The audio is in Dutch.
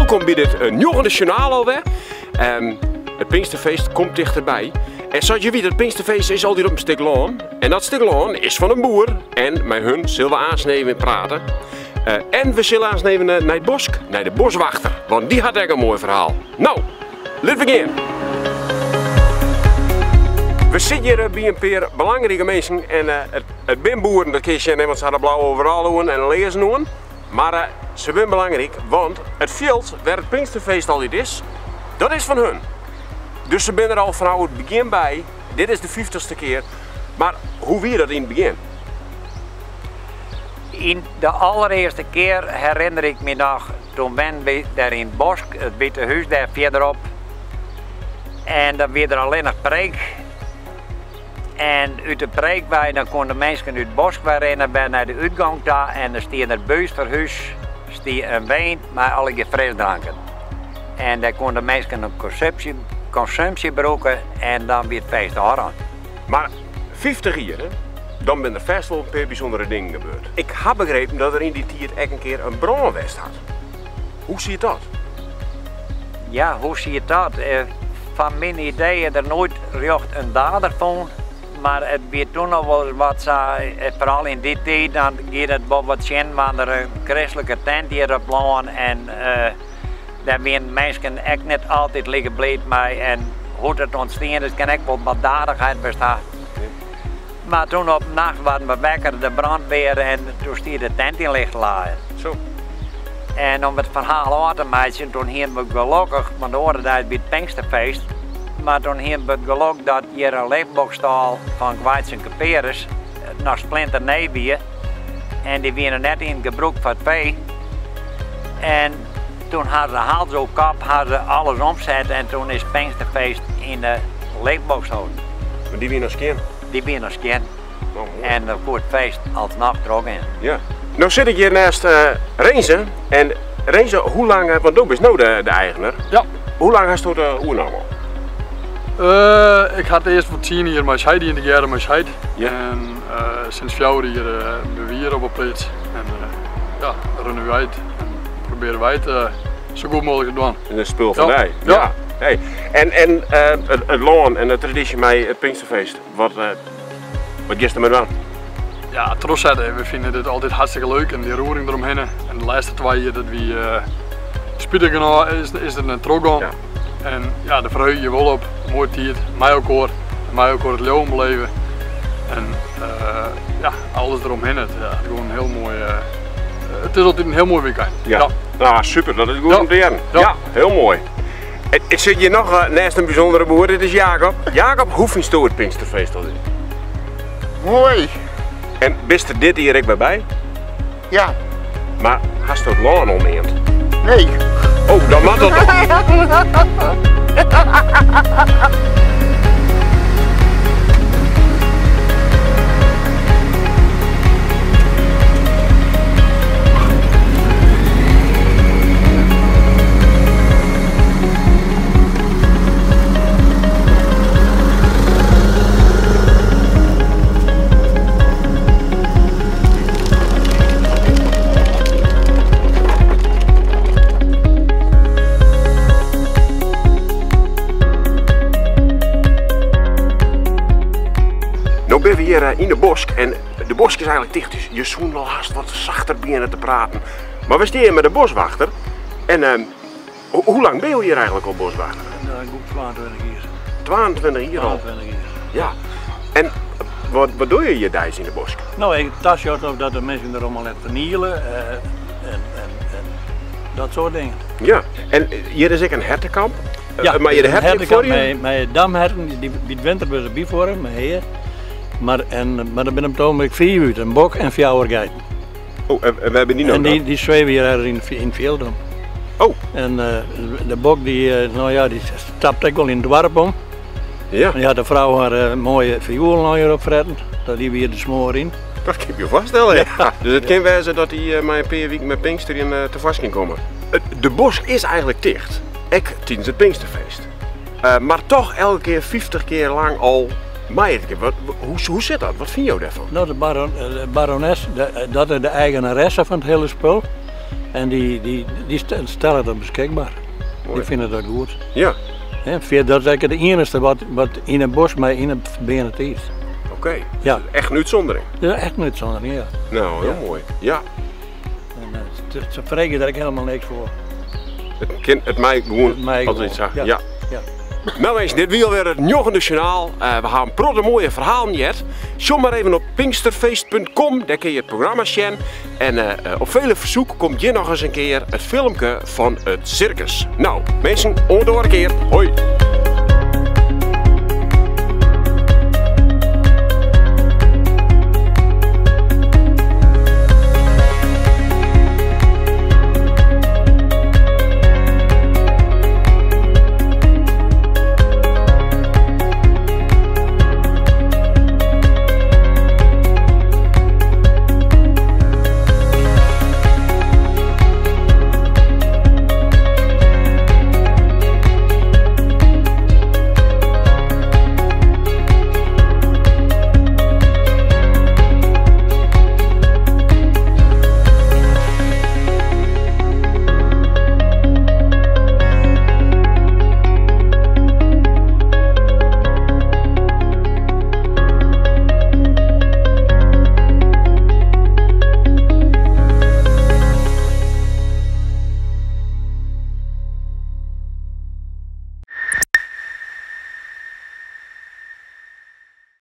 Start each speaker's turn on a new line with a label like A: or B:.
A: welkom bij dit nieuwe journaal alweer. Het Pinksterfeest komt dichterbij. En zoals je weet, het Pinksterfeest is altijd op een stuk land. En dat stuk land is van een boer. En met hun zullen we aansneven en praten. En we zullen aansneven naar het bosk, naar de boswachter. Want die had echt een mooi verhaal. Nou, let's begin. We zitten hier bij een paar belangrijke mensen. En het zijn boeren, dat kun je zien, want ze hadden blauw overal doen en lezen doen. Maar ze zijn belangrijk, want het veld waar het Pinksterfeest altijd is, dat is van hun. Dus ze zijn er al vanaf het begin bij. Dit is de 50ste keer. Maar hoe wie dat in het begin?
B: In de allereerste keer herinner ik me nog, toen ben we daar in het bos, het witte huis daar verderop. En dan weer er alleen nog preek. En uit de preekwei dan konden mensen uit het bos rennen naar de uitgang daar. En dan stond er buiten het huis een wijn met alle frisdranken. En daar konden mensen een consumptie broken en dan weer het feest aan.
A: Maar 50 jaar, hè? Dan ben er vast wel een paar bijzondere dingen gebeurd. Ik heb begrepen dat er in die tijd echt een keer een brandwest had. Hoe zie je dat?
B: Ja, hoe zie je dat? Van mijn ideeën er nooit recht een dader van. Maar het werd toen nog wel wat, vooral in die tijd, dan gaat het wel wat zien, maar er een christelijke tent hier op land en daar zijn mensen echt niet altijd liggen bleef mee en hoe het ontstaan is, kan echt wel baldadigheid bestaan. Maar toen op nacht waren we wekker, de brandweer en toen stier de tent in licht lagen.
A: Zo.
B: En om het verhaal aan te maken, toen hebben we gelukkig, want we hoorden dat bij het Pinksterfeest, maar toen hebben we gelukkig dat hier een leefbokstal van Kwijts en Kaperes nog splinter nee en die werden net in gebruik van het vee. En toen hadden ze hals op kap, hadden ze alles omzet en toen is het Pinksterfeest in de leefbokstal.
A: Maar die weer nog skin?
B: Die ben nog skin. En voor het feest alsnog er ook in. Ja.
A: Nou zit ik hier naast Renze. En Renze, hoe lang, want Doop is nou de eigenaar.
C: Ja.
A: Hoe lang heeft de oernam al?
C: Ik had eerst voor 10 jaar mijn scheid in de jaren mijn scheid.
A: Ja.
C: En sinds 4 jaar ben we hier op een plaats. En ja, runnen we uit. En proberen wij het zo goed mogelijk te doen.
A: En een spul van
C: ja.
A: mij.
C: Ja.
A: Ja. Hey. En het loon en de traditie met het Pinksterfeest, wat gist er met aan?
C: Ja, trots zetten. We vinden dit altijd hartstikke leuk en die roering eromheen. En de laatste 2 jaar dat we spitten gaan is het een trok aan.
A: Ja.
C: En ja, daar verheug je wel op. Mooi tijd, mij ook hoor. Mij ook hoor het leven beleven. En ja, alles eromheen. Het is gewoon een heel mooi. Het is altijd een heel mooi weekend.
A: Ja.
C: Ja.
A: Nou, super, dat is goed om te horen.
C: Ja.
A: Ja, heel mooi. Ik zit hier nog naast een bijzondere boer, dit is Jacob. Jacob, hoe vind je het Pinksterfeest altijd?
D: Mooi.
A: En bist er dit hier ook bij?
D: Ja.
A: Maar hast je het loon omneemt?
D: Nee.
A: Oh, dan mag dat toch? Nou ben we hier in de bosk en de bosk is eigenlijk dicht, dus je zoen al haast wat zachter beginnen te praten. Maar we staan hier met de boswachter en hoe lang ben je hier eigenlijk al boswachter?
E: Goed 22 jaar.
A: 22 jaar al?
E: 22 jaar.
A: Ja. En wat doe je hier thuis in de bosk?
E: Nou, ik tas je ook dat de mensen er allemaal laten vernielen en dat soort dingen.
A: Ja. En hier is ook een hertenkamp?
E: Ja,
A: maar je de herten voor je?
E: Met damherten, die bij het winter was er bij voor hem, met heer. Maar dan ben ik toch 4 uur, een bok en 4 geiten.
A: Oh, en we hebben die nog?
E: En die zweven hier in het veld om.
A: Oh.
E: En de bok nou ja, die stapt ook wel in het dorp om.
A: Ja.
E: En die had de vrouw haar mooie viool hierop fretten. Daar liepen hier de smoor in.
A: Dat kan je je voorstellen. Ja. Dus het kan wezen dat hij maar een paar weken met Pinkster in te vast kan komen. De bosk is eigenlijk dicht. Ik tijdens het Pinksterfeest. Maar toch elke keer 50 keer lang al Hoe zit dat? Wat vind je daarvan?
E: Nou, de barones, dat is de eigenaresse van het hele spul. En die stellen dat beschikbaar.
A: Mooi.
E: Die vinden dat goed.
A: Ja,
E: Dat is eigenlijk het enige wat in een bos mij in het verbeterd is.
A: oké.
E: Ja.
A: Echt een uitzondering.
E: Dat is echt niet zonder, ja.
A: Nou, heel
E: Ja.
A: mooi. Ja,
E: En, ze vregen daar helemaal niks voor.
A: het mij gewoon
E: Mij
A: als
E: gewoon,
A: iets zeggen.
E: ja.
A: Ja.
E: Ja.
A: Nou mensen, dit was weer het Jochende Journaal. We gaan een mooie verhalen jet. Zoek maar even op pinksterfeest.com, daar kun je het programma zien. En op vele verzoek komt hier nog eens een keer het filmpje van het circus. Nou, mensen, onder een keer. Hoi!